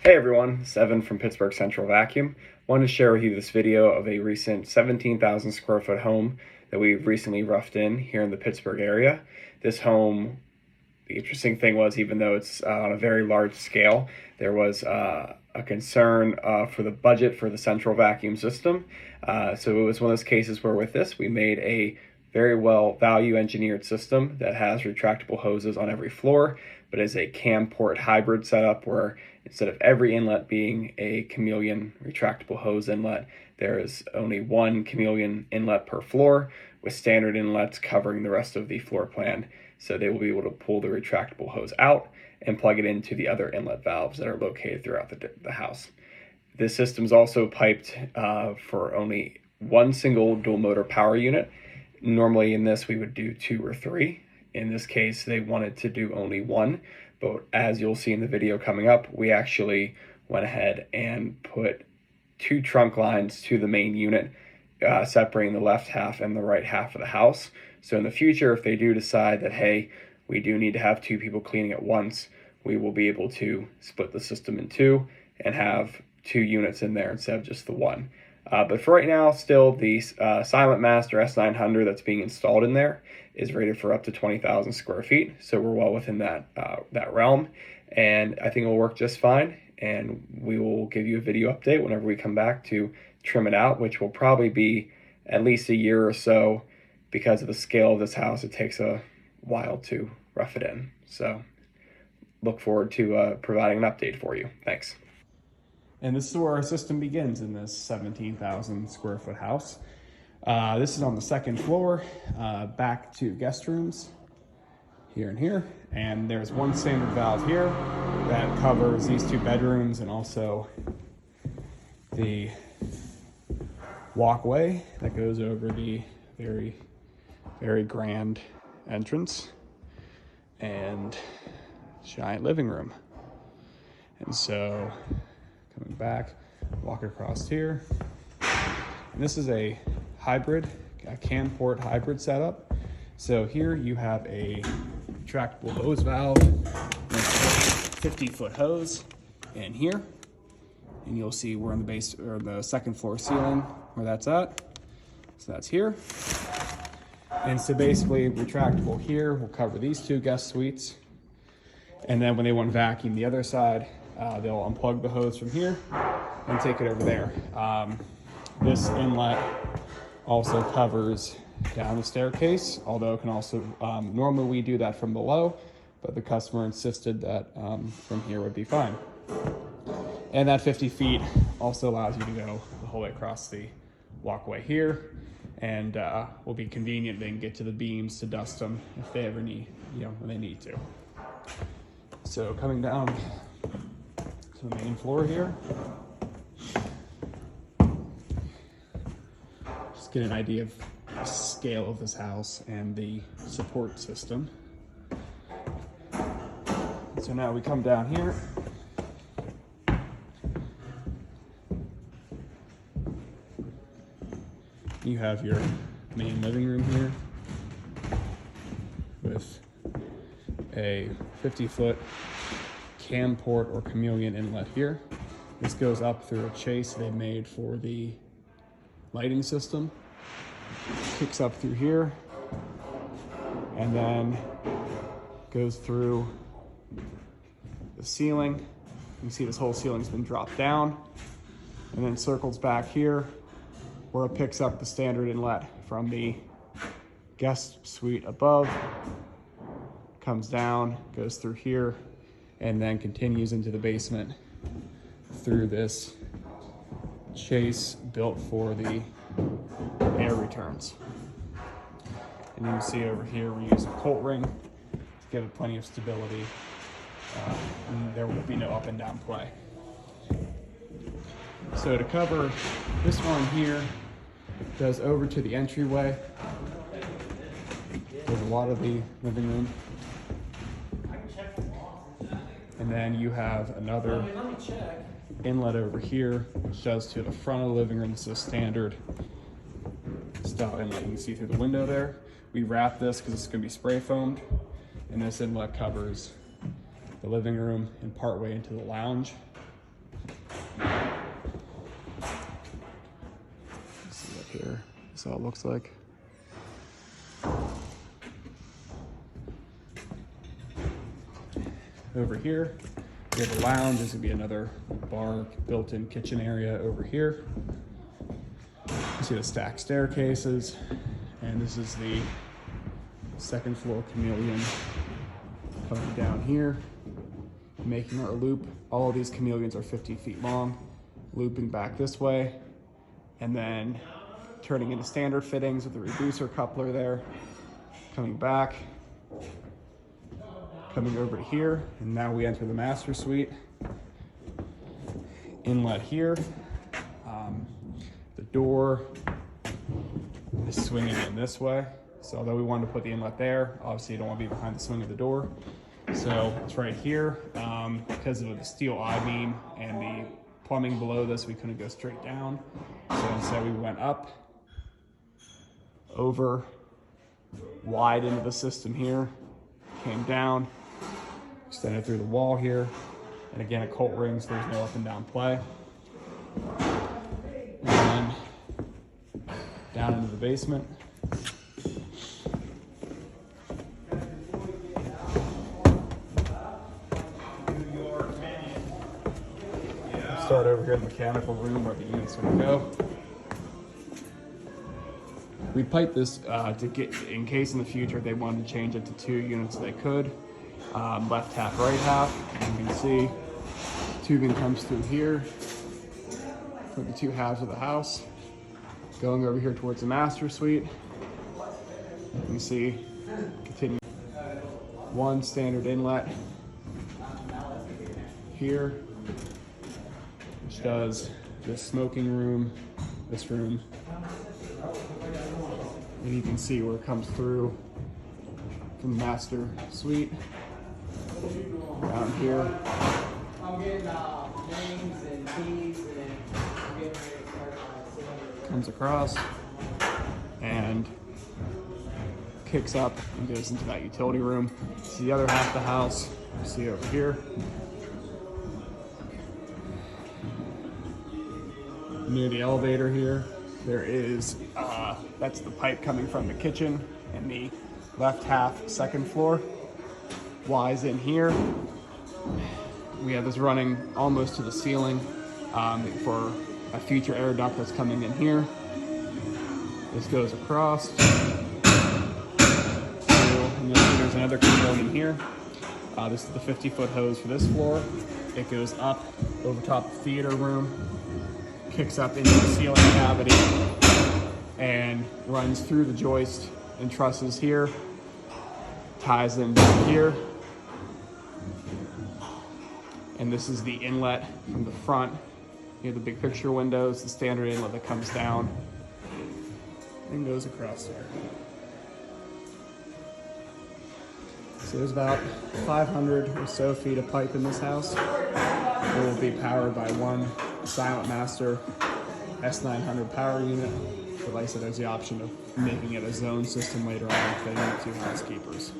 Hey everyone, Evan from Pittsburgh Central Vacuum. Wanted to share with you this video of a recent 17,000 square foot home that we've recently roughed in here in the Pittsburgh area. This home, the interesting thing was, even though it's on a very large scale, there was a concern for the budget for the central vacuum system. So it was one of those cases where with this, we made a very well value engineered system that has retractable hoses on every floor, but is a cam port hybrid setup where instead of every inlet being a Chameleon retractable hose inlet, there is only one Chameleon inlet per floor, with standard inlets covering the rest of the floor plan. So they will be able to pull the retractable hose out and plug it into the other inlet valves that are located throughout the house. This system is also piped for only one single dual motor power unit. Normally in this we would do 2 or 3. In this case they wanted to do only 1, but as you'll see in the video coming up, we actually went ahead and put 2 trunk lines to the main unit, separating the left half and the right half of the house. So in the future, if they do decide that, hey, we do need to have 2 people cleaning at once, we will be able to split the system in 2 and have 2 units in there instead of just the 1. But for right now, still the Silent Master S900 that's being installed in there is rated for up to 20,000 square feet. So we're well within that realm, and I think it'll work just fine. And we will give you a video update whenever we come back to trim it out, which will probably be at least a year or so. Because of the scale of this house, it takes a while to rough it in. So look forward to providing an update for you. Thanks. And this is where our system begins in this 17,000 square foot house. This is on the 2nd floor, back to guest rooms here and here. And there's one standard valve here that covers these 2 bedrooms and also the walkway that goes over the very grand entrance and giant living room. And so coming back, walk across here. And this is a cam port hybrid setup. So here you have a retractable hose valve, 50-foot hose in here. And you'll see we're on the base or the 2nd floor ceiling where that's at. So that's here. And so basically retractable here will cover these 2 guest suites. And then when they want to vacuum the other side, they'll unplug the hose from here and take it over there. This inlet also covers down the staircase, although it can also, normally we do that from below, but the customer insisted that from here would be fine. And that 50 feet also allows you to go the whole way across the walkway here, and will be convenient. They can get to the beams to dust them if they ever need, when they need to. So coming down to the main floor here, just get an idea of the scale of this house and the support system. So now we come down here. You have your main living room here with a 50-foot cam port or Chameleon inlet here. This goes up through a chase they made for the lighting system. Kicks up through here and then goes through the ceiling. You can see this whole ceiling's been dropped down and then circles back here where it picks up the standard inlet from the guest suite above, comes down, goes through here, and then continues into the basement through this chase built for the air returns. And you can see over here we use a Colt ring to give it plenty of stability, and there will be no up and down play. So to cover this one here, goes over to the entryway. There's a lot of the living room. And then you have another inlet over here, which goes to the front of the living room. This is a standard style inlet. You can see through the window there. We wrap this because it's going to be spray foamed. And this inlet covers the living room and partway into the lounge. there. That's all it looks like. Over here, we have a lounge. There's gonna be another bar, built-in kitchen area over here. You see the stacked staircases, and this is the second floor chameleon coming down here, making our loop. All of these chameleons are 50 feet long, looping back this way, and then turning into standard fittings with the reducer coupler there, coming back, coming over to here, and now we enter the master suite. Inlet here. The door is swinging in this way. So although we wanted to put the inlet there, obviously you don't want to be behind the swing of the door. So it's right here. Because of the steel I-beam and the plumbing below this, we couldn't go straight down. So instead we went up, over, wide into the system here, came down, extended through the wall here. And again, at Colt Rings, there's no up and down play. And then down into the basement. Start over here in the mechanical room where the unit's gonna go. We piped this to get, in case in the future they wanted to change it to 2 units, they could. Left half, right half. You can see tubing comes through here for the 2 halves of the house. Going over here towards the master suite. You can see, continue. 1 standard inlet here, which does this smoking room, this room. And you can see where it comes through from the master suite. Down here. Comes across and kicks up and goes into that utility room. See the other half of the house, you see over here. Near the elevator here, there is, that's the pipe coming from the kitchen and the left half, second floor. Y's in here. We have this running almost to the ceiling for a future air duct that's coming in here. This goes across. And then there's another chameleon here. This is the 50-foot hose for this floor. It goes up over top of the theater room, kicks up into the ceiling cavity, and runs through the joist and trusses here, ties in down here. And this is the inlet from the front. You have the big picture windows, the standard inlet that comes down and goes across there. So there's about 500 or so feet of pipe in this house. It will be powered by 1 Silent Master S900 power unit. But like I said, there's the option of making it a zone system later on, fitting it to housekeepers.